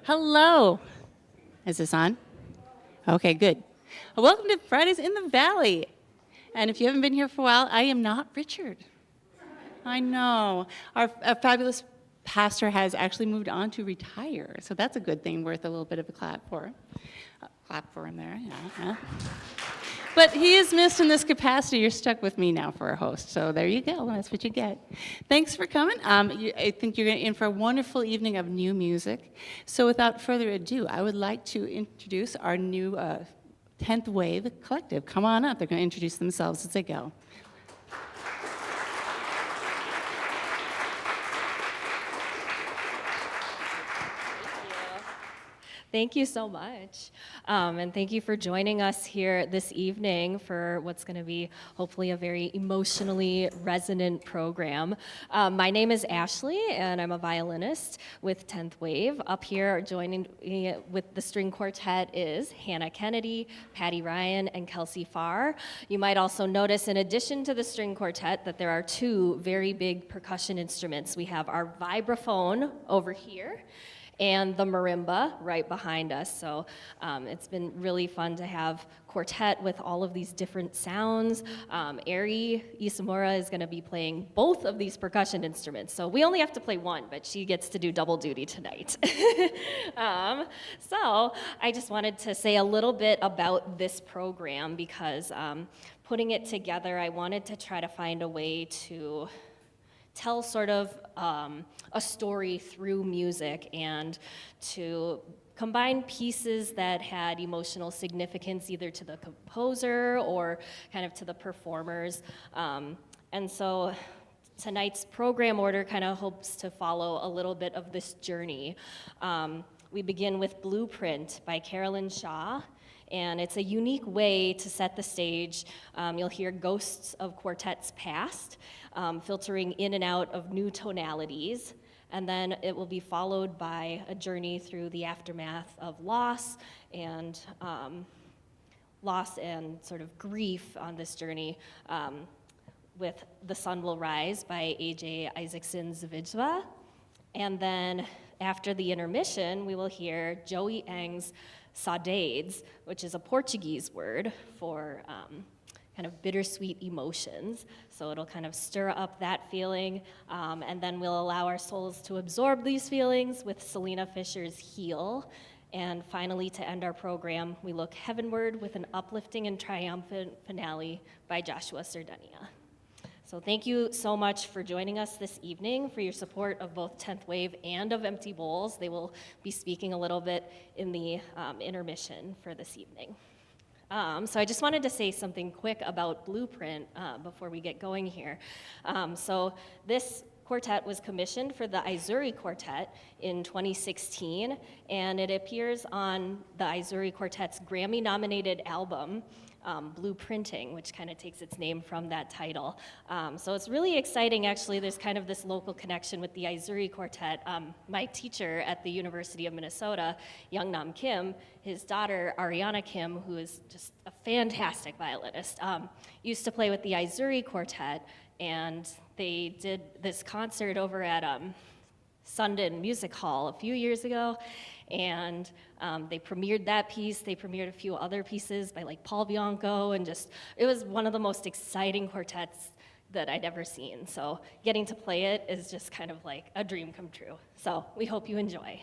Hello. Is this on? Okay, good. Welcome to Fridays in the Valley. And if you haven't been here for a while, I am not Richard. I know. Our fabulous pastor has actually moved on to retire, so that's a good thing, worth a little bit of a clap for. Clap for him there, yeah. But he is missed in this capacity. You're stuck with me now for a host, so there you go. That's what you get. Thanks for coming. I think you're in for a wonderful evening of new music. So without further ado, I would like to introduce our new 10th Wave Collective. Come on up. They're going to introduce themselves as they go. Thank you so much. And thank you for joining us here this evening for what's going to be hopefully a very emotionally resonant program. My name is Ashley, and I'm a violinist with 10th Wave. Up here joining me with the string quartet is Hannah Kennedy, Patty Ryan, and Kelsey Farr. You might also notice, in addition to the string quartet, that there are two very big percussion instruments. We have our vibraphone over here, and the marimba right behind us. So it's been really fun to have quartet with all of these different sounds. Eri Isamura is gonna be playing both of these percussion instruments. So we only have to play one, but she gets to do double duty tonight. So I just wanted to say a little bit about this program because putting it together, I wanted to try to find a way to tell sort of a story through music and to combine pieces that had emotional significance either to the composer or kind of to the performers. And so tonight's program order kind of hopes to follow a little bit of this journey. We begin with Blueprint by Carolyn Shaw. And it's a unique way to set the stage. You'll hear ghosts of quartets past, filtering in and out of new tonalities. And then it will be followed by a journey through the aftermath of loss and sort of grief on this journey with The Sun Will Rise by A.J. Isaacson Zawijwa. And then after the intermission, we will hear Joey Eng's Saudades, which is a Portuguese word for kind of bittersweet emotions. So it'll kind of stir up that feeling, and then we'll allow our souls to absorb these feelings with Selena Fisher's Heal. And finally, to end our program, we look heavenward with an uplifting and triumphant finale by Joshua Sardenia. So thank you so much for joining us this evening, for your support of both 10th Wave and of Empty Bowls. They will be speaking a little bit in the intermission for this evening. So I just wanted to say something quick about Blueprint before we get going here. So this quartet was commissioned for the Izuri Quartet in 2016, and it appears on the Izuri Quartet's Grammy-nominated album, Blueprinting, which kind of takes its name from that title. So it's really exciting, actually. There's kind of this local connection with the Izuri Quartet. My teacher at the University of Minnesota, Youngnam Kim, his daughter, Ariana Kim, who is just a fantastic violinist, used to play with the Izuri Quartet, and they did this concert over at Sundin Music Hall a few years ago, and they premiered that piece. They premiered a few other pieces by like Paul Bianco, and just, it was one of the most exciting quartets that I'd ever seen. So getting to play it is just kind of like a dream come true. So we hope you enjoy.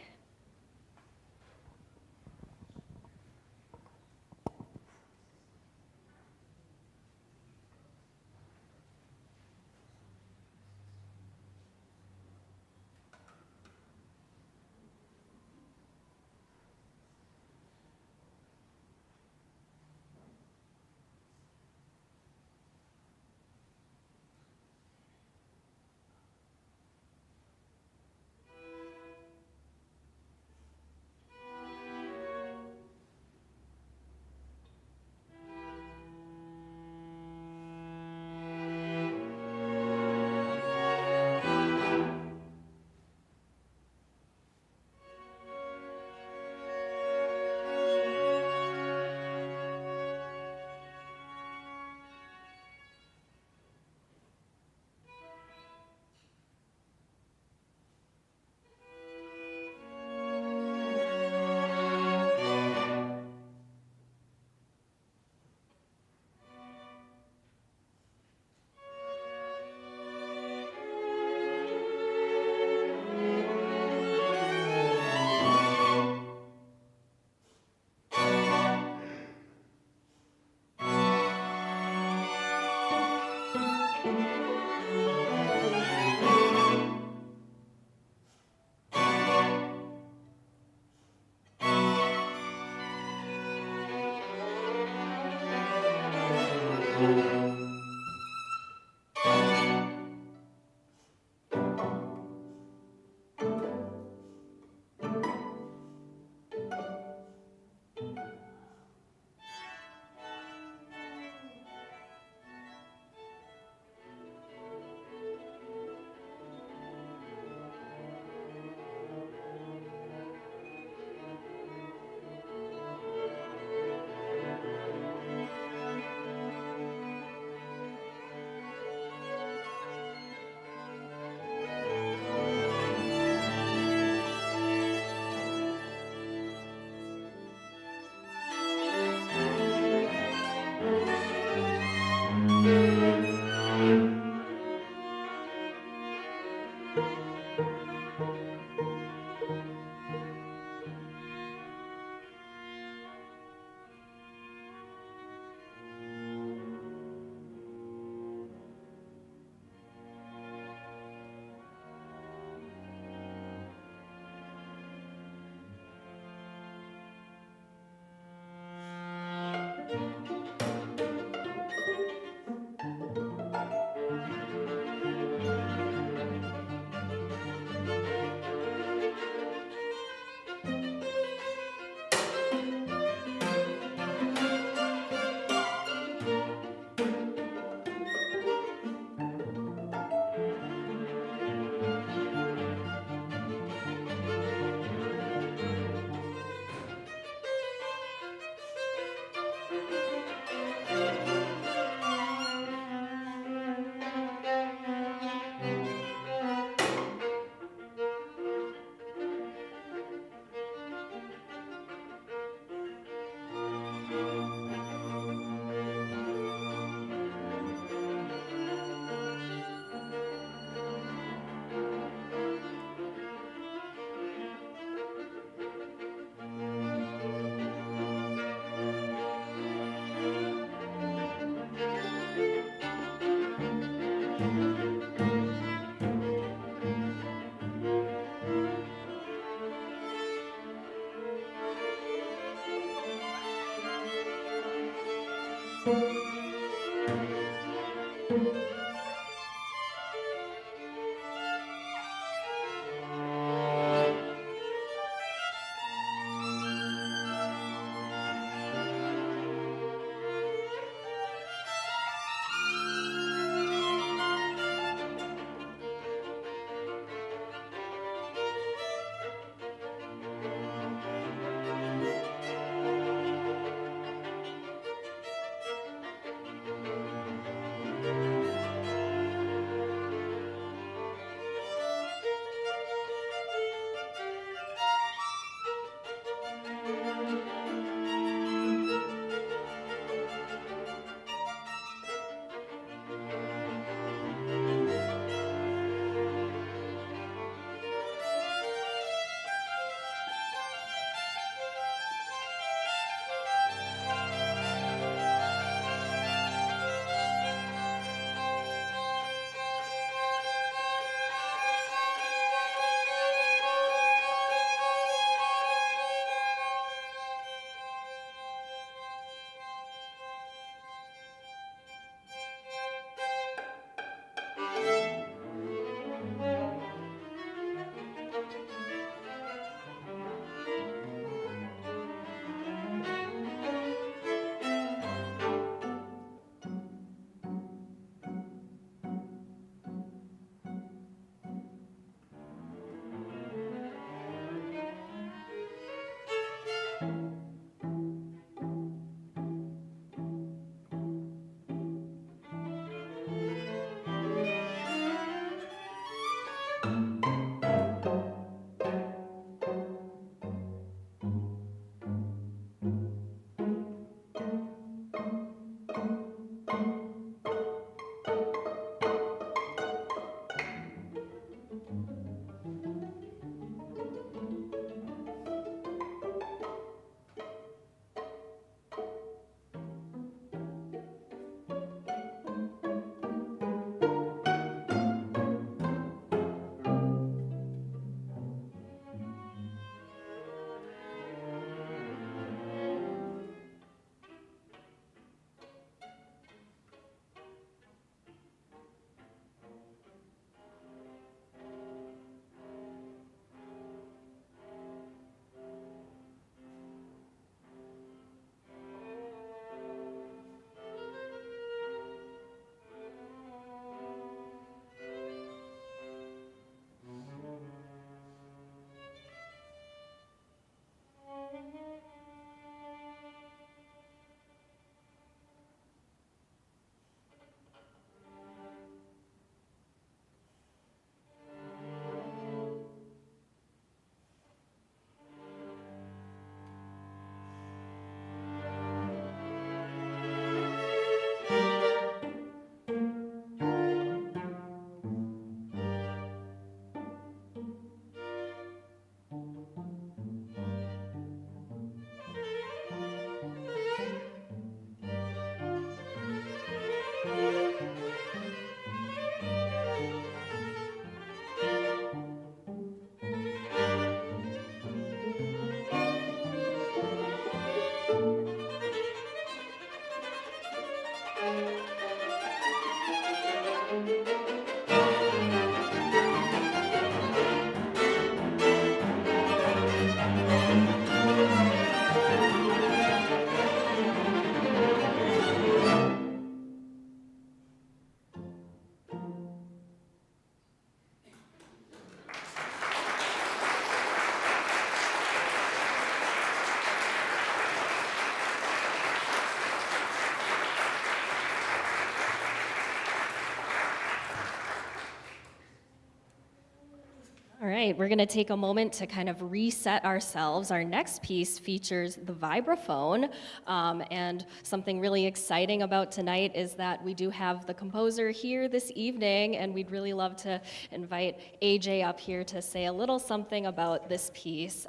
All right, we're going to take a moment to kind of reset ourselves. Our next piece features the vibraphone, and something really exciting about tonight is that we do have the composer here this evening, and we'd really love to invite AJ up here to say a little something about this piece.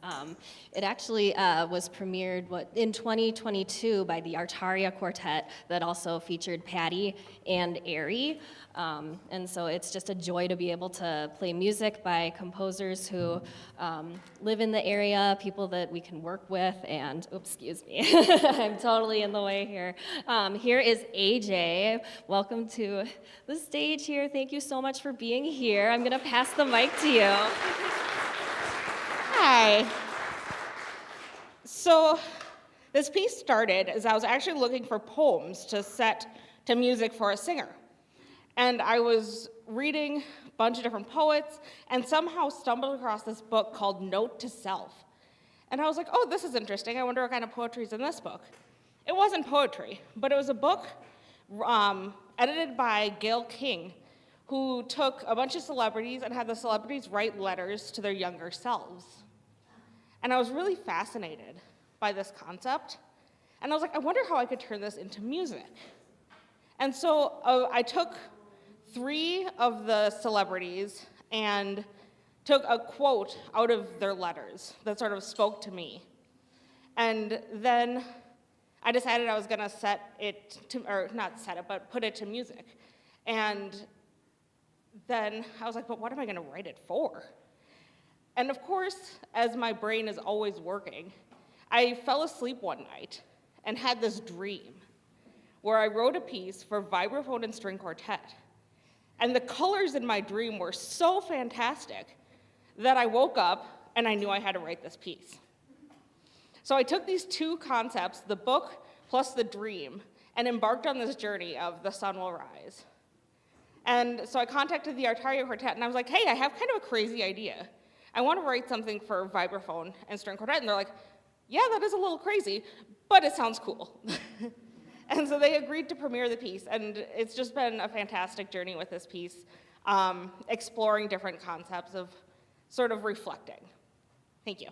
It actually was premiered in 2022 by the Artaria Quartet that also featured Patty and Ari. And so it's just a joy to be able to play music by composers who live in the area, people that we can work with, and, oops, excuse me, I'm totally in the way here. Here is AJ. Welcome to the stage here. Thank you so much for being here. I'm gonna pass the mic to you. Hi. So this piece started as I was actually looking for poems to set to music for a singer. And I was reading a bunch of different poets and somehow stumbled across this book called Note to Self. And I was like, oh, this is interesting. I wonder what kind of poetry is in this book. It wasn't poetry, but it was a book edited by Gail King, who took a bunch of celebrities and had the celebrities write letters to their younger selves. And I was really fascinated by this concept. And I was like, I wonder how I could turn this into music. And so I took 3 of the celebrities and took a quote out of their letters that sort of spoke to me. And then I decided I was gonna set it to, or not set it, but put it to music. And then I was like, but what am I gonna write it for? And of course, as my brain is always working, I fell asleep one night and had this dream where I wrote a piece for vibraphone and string quartet. And the colors in my dream were so fantastic that I woke up and I knew I had to write this piece. So I took these 2 concepts, the book plus the dream, and embarked on this journey of The Sun Will Rise. And so I contacted the Artaria Quartet and I was like, hey, I have kind of a crazy idea. I want to write something for vibraphone and string quartet. And they're like, yeah, that is a little crazy, but it sounds cool. And so they agreed to premiere the piece, and it's just been a fantastic journey with this piece, exploring different concepts of sort of reflecting. Thank you.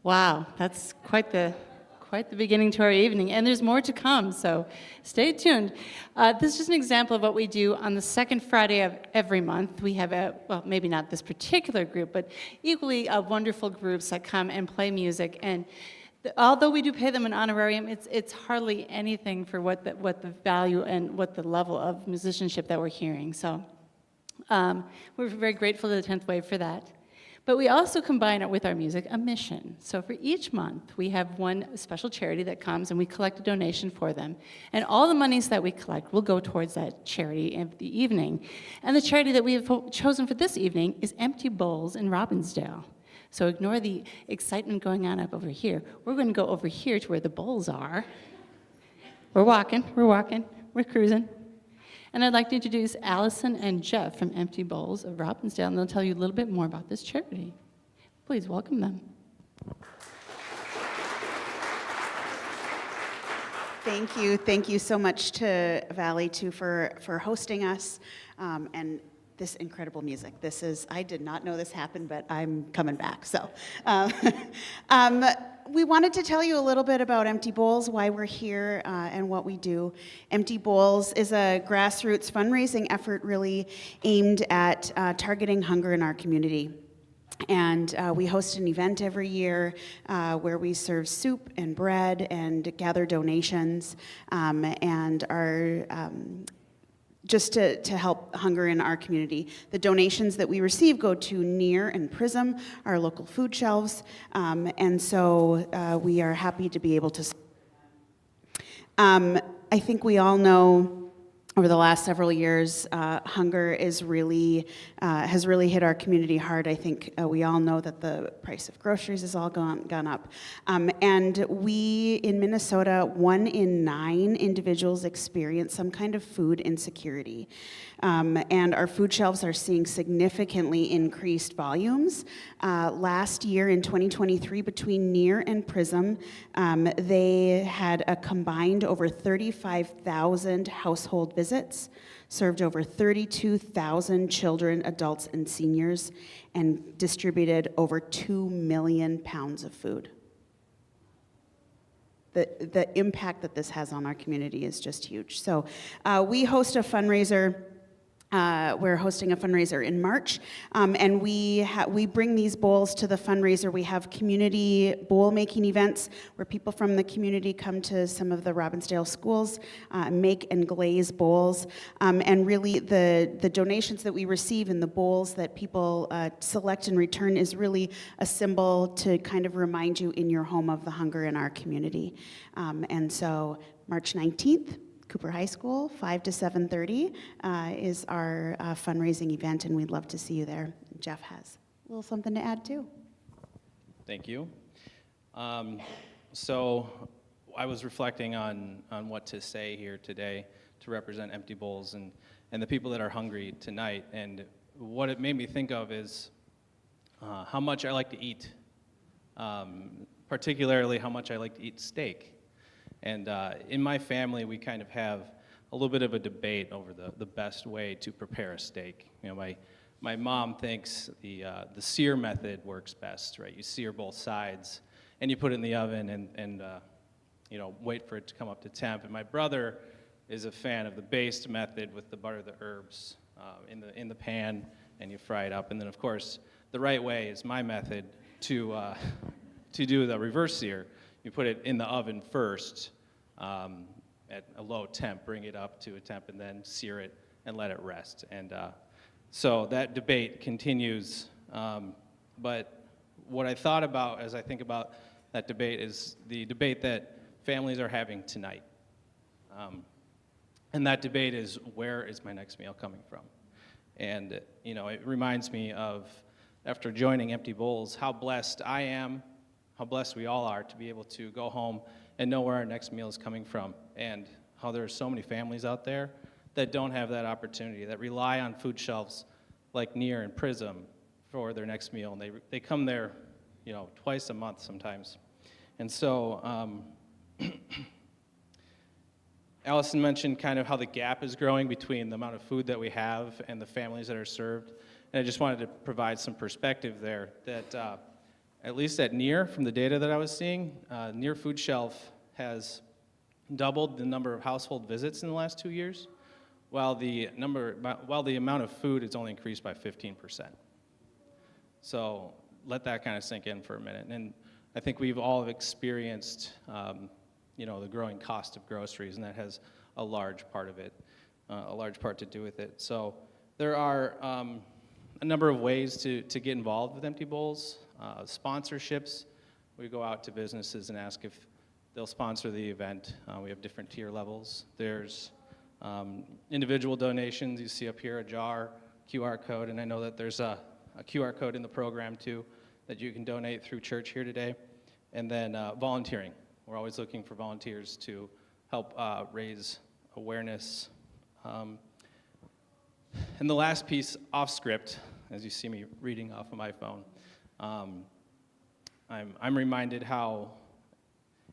Wow, that's quite the beginning to our evening, and there's more to come, so stay tuned. This is just an example of what we do on the second Friday of every month. We have well, maybe not this particular group, but equally wonderful groups that come and play music, and although we do pay them an honorarium, it's hardly anything for what the value and what the level of musicianship that we're hearing. So we're very grateful to the 10th Wave for that. But we also combine it with our music a mission. So for each month, we have one special charity that comes and we collect a donation for them. And all the monies that we collect will go towards that charity of the evening. And the charity that we have chosen for this evening is Empty Bowls in Robbinsdale. So ignore the excitement going on up over here. We're going to go over here to where the bowls are. We're walking, we're cruising. And I'd like to introduce Allison and Jeff from Empty Bowls of Robbinsdale, and they'll tell you a little bit more about this charity. Please welcome them. Thank you so much to Valley too for hosting us, and this incredible music. I did not know this happened, but I'm coming back. So we wanted to tell you a little bit about Empty Bowls, why we're here, and what we do. Empty Bowls is a grassroots fundraising effort really aimed at targeting hunger in our community. And we host an event every year where we serve soup and bread and gather donations, and are just to help hunger in our community. The donations that we receive go to Near and Prism, our local food shelves, and so we are happy to be able to. I think we all know over the last several years, hunger has really hit our community hard. I think we all know that the price of groceries has all gone up. And we, in Minnesota, 1 in 9 individuals experience some kind of food insecurity. And our food shelves are seeing significantly increased volumes. Last year in 2023, between Near and Prism, they had a combined over 35,000 household visits, served over 32,000 children, adults, and seniors, and distributed over 2 million pounds of food. The impact that this has on our community is just huge. So we host a fundraiser. We're hosting a fundraiser in March, and we bring these bowls to the fundraiser. We have community bowl making events where people from the community come to some of the Robbinsdale schools, make and glaze bowls, and really the donations that we receive and the bowls that people select and return is really a symbol to kind of remind you in your home of the hunger in our community. And so March 19th, Cooper High School, 5 to 7:30 is our fundraising event, and we'd love to see you there. Jeff has a little something to add, too. Thank you. So I was reflecting on what to say here today to represent Empty Bowls and the people that are hungry tonight, and what it made me think of is how much I like to eat, particularly how much I like to eat steak. And in my family, we kind of have a little bit of a debate over the best way to prepare a steak. You know, my mom thinks the sear method works best, right? You sear both sides, and you put it in the oven and you know, wait for it to come up to temp. And my brother is a fan of the based method with the butter, the herbs in the pan, and you fry it up. And then, of course, the right way is my method to do the reverse sear. You put it in the oven first at a low temp, bring it up to a temp, and then sear it and let it rest. And so that debate continues. But what I thought about as I think about that debate is the debate that families are having tonight. And that debate is, where is my next meal coming from? And you know, it reminds me of, after joining Empty Bowls, how blessed I am, how blessed we all are to be able to go home and know where our next meal is coming from, and how there are so many families out there that don't have that opportunity, that rely on food shelves like Near and Prism for their next meal, and they come there, you know, twice a month sometimes. And so Allison mentioned kind of how the gap is growing between the amount of food that we have and the families that are served, and I just wanted to provide some perspective there that at least at Near, from the data that I was seeing, Near Food Shelf has doubled the number of household visits in the last 2 years, while the amount of food has only increased by 15%. So let that kind of sink in for a minute. And I think we've all experienced, the growing cost of groceries, and that has a large part of it, a large part to do with it. So there are a number of ways to get involved with Empty Bowls. Sponsorships, we go out to businesses and ask if they'll sponsor the event. We have different tier levels. There's individual donations. You see up here a jar, QR code, and I know that there's a QR code in the program too that you can donate through church here today. And then volunteering. We're always looking for volunteers to help raise awareness. And the last piece, off script, as you see me reading off of my phone, I'm reminded how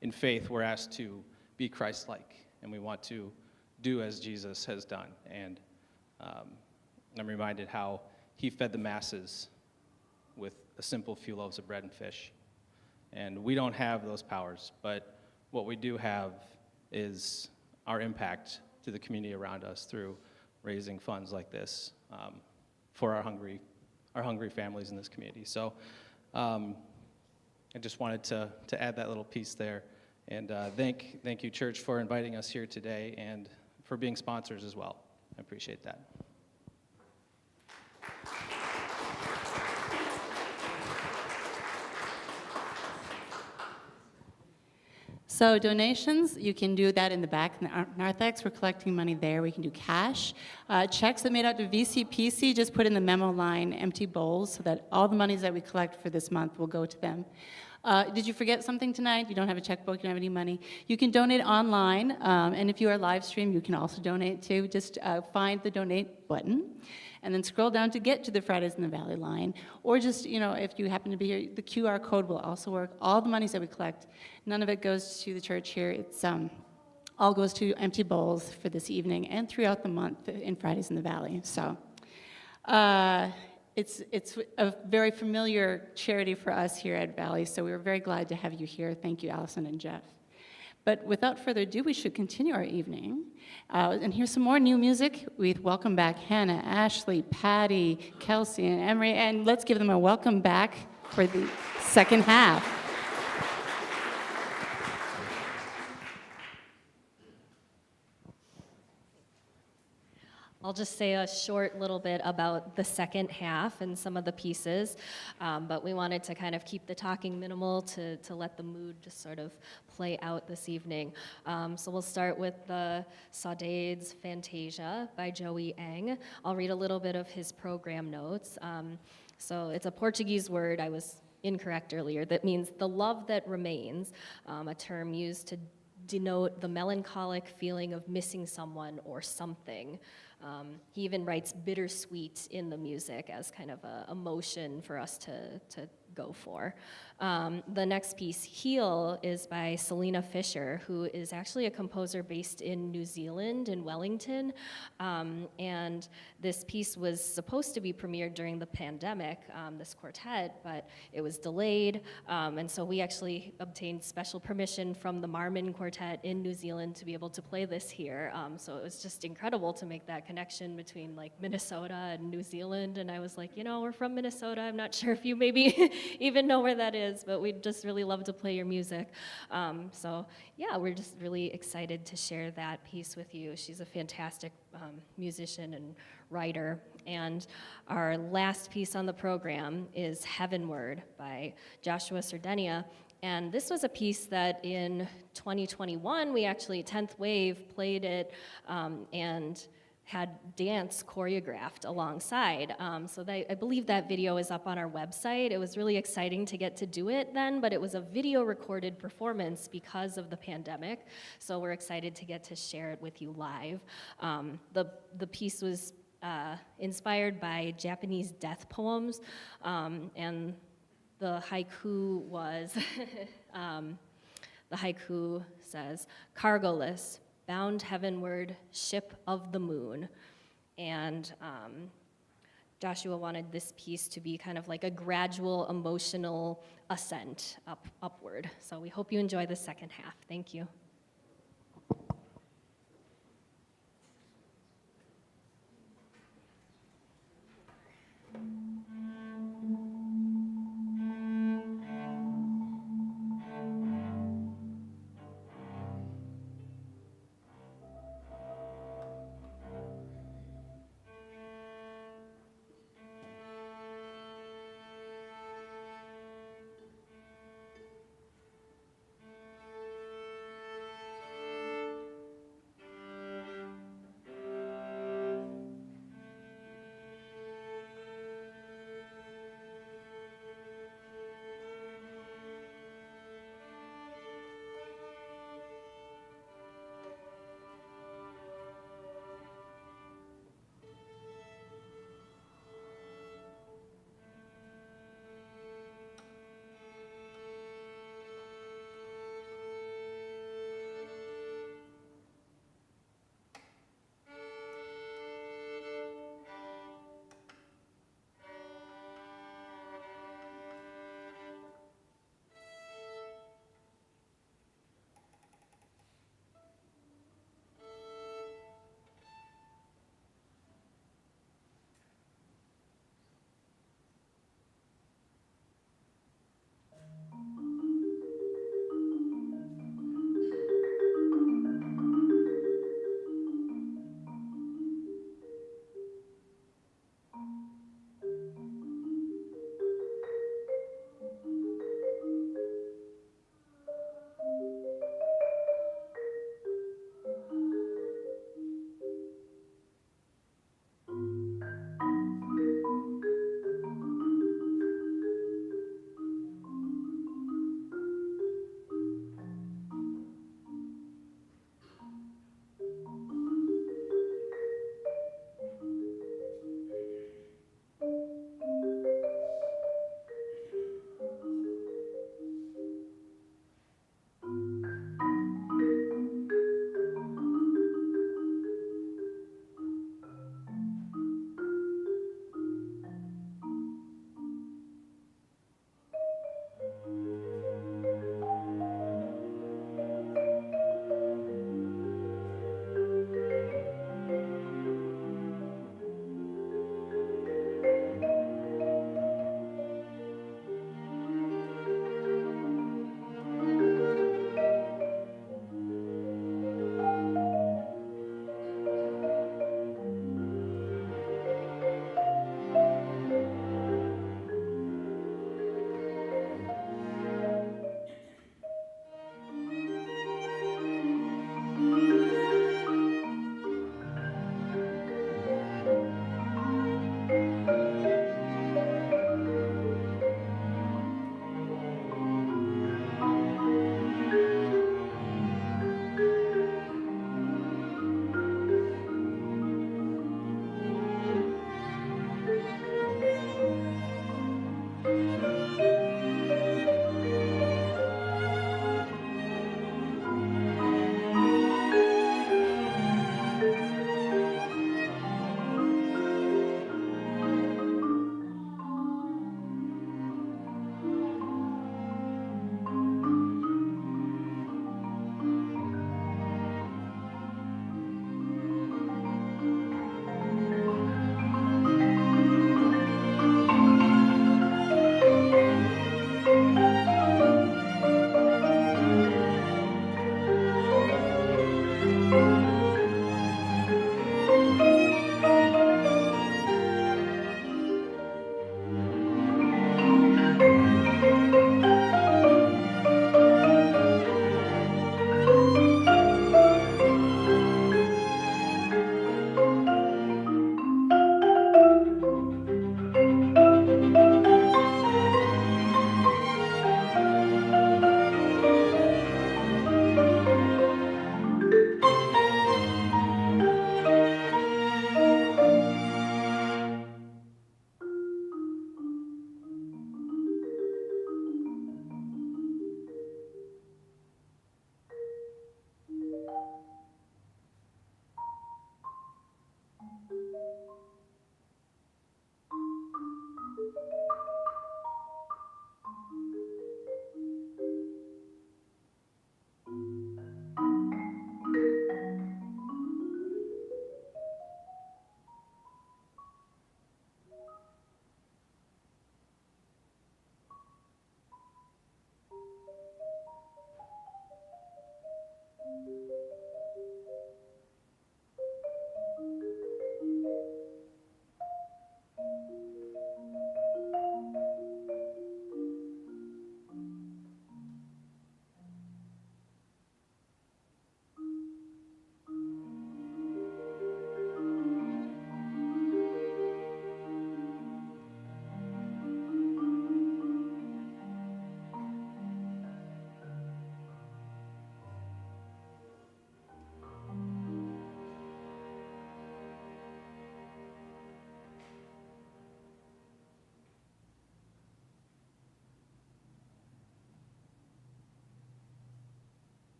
in faith we're asked to be Christ-like, and we want to do as Jesus has done. And I'm reminded how he fed the masses with a simple few loaves of bread and fish. And we don't have those powers, but what we do have is our impact to the community around us through raising funds like this for our hungry families in this community. So I just wanted to add that little piece there. And thank you, church, for inviting us here today and for being sponsors as well. I appreciate that. So donations, you can do that in the back in the narthex. We're collecting money there. We can do cash. Checks that made out to VCPC, just put in the memo line empty bowls so that all the monies that we collect for this month will go to them. Did you forget something tonight? You don't have a checkbook, you don't have any money. You can donate online, and if you are live stream, you can also donate too. Just find the donate button, and then scroll down to get to the Fridays in the Valley line. Or just, if you happen to be here, the QR code will also work. All the monies that we collect, none of it goes to the church here. It's all goes to empty bowls for this evening and throughout the month in Fridays in the Valley. So. It's a very familiar charity for us here at Valley, so we were very glad to have you here. Thank you, Allison and Jeff. But without further ado, we should continue our evening. And here's some more new music. We welcome back Hannah, Ashley, Patty, Kelsey, and Emery, and let's give them a welcome back for the second half. I'll just say a short little bit about the second half and some of the pieces, but we wanted to kind of keep the talking minimal to let the mood just sort of play out this evening. So we'll start with the Saudades Fantasia by Joey Eng. I'll read a little bit of his program notes. So it's a Portuguese word, I was incorrect earlier, that means the love that remains, a term used to denote the melancholic feeling of missing someone or something. He even writes bittersweet in the music as kind of a emotion for us to go for. The next piece, Heal, is by Selena Fisher, who is actually a composer based in New Zealand, in Wellington. And this piece was supposed to be premiered during the pandemic, this quartet, but it was delayed. And so we actually obtained special permission from the Marmon Quartet in New Zealand to be able to play this here. So it was just incredible to make that connection between like Minnesota and New Zealand. And I was like, we're from Minnesota. I'm not sure if you maybe even know where that is, but we'd just really love to play your music. So yeah, we're just really excited to share that piece with you. She's a fantastic musician and writer. And our last piece on the program is Heavenward by Joshua Sardenia. And this was a piece that in 2021, we actually, 10th Wave, played it and had dance choreographed alongside. So I believe that video is up on our website. It was really exciting to get to do it then, but it was a video recorded performance because of the pandemic. So we're excited to get to share it with you live. The piece was inspired by Japanese death poems, and the haiku was, the haiku says, cargoless, bound heavenward, ship of the moon. And Joshua wanted this piece to be kind of like a gradual emotional ascent upward. So we hope you enjoy the second half. Thank you.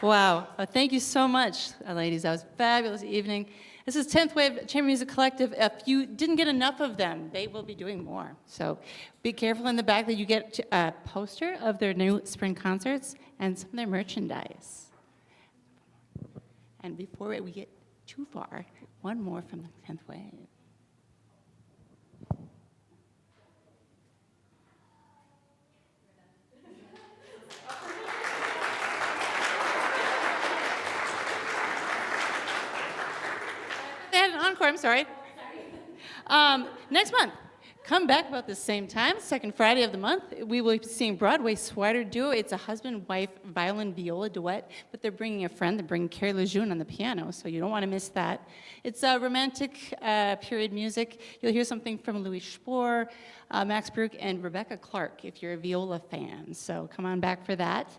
Wow. Thank you so much, ladies. That was a fabulous evening. This is 10th Wave Chamber Music Collective. If you didn't get enough of them, they will be doing more. So be careful in the back that you get a poster of their new spring concerts and some of their merchandise. And before we get too far, one more from the 10th Wave. They had an encore, I'm sorry. Next month, come back about the same time, second Friday of the month. We will be seeing Broadway Swider Duo. It's a husband-wife violin-viola duet, but they're bringing a friend. They're bringing Carrie Lejeune on the piano, so you don't want to miss that. It's romantic period music. You'll hear something from Louis Spohr, Max Bruch, and Rebecca Clark, if you're a viola fan. So come on back for that.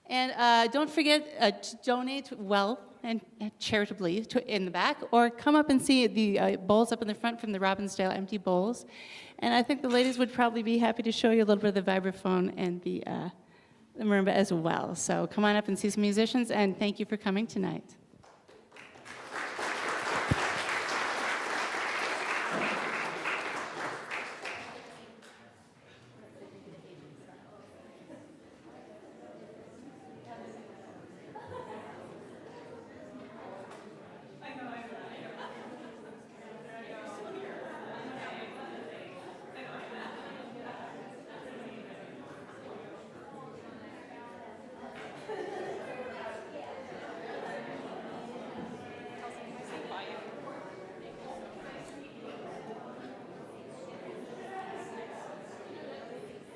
And don't forget to donate well and charitably in the back, or come up and see the bowls up in the front from the Robbinsdale Empty Bowls. And I think the ladies would probably be happy to show you a little bit of the vibraphone and the marimba as well. So come on up and see some musicians, and thank you for coming tonight.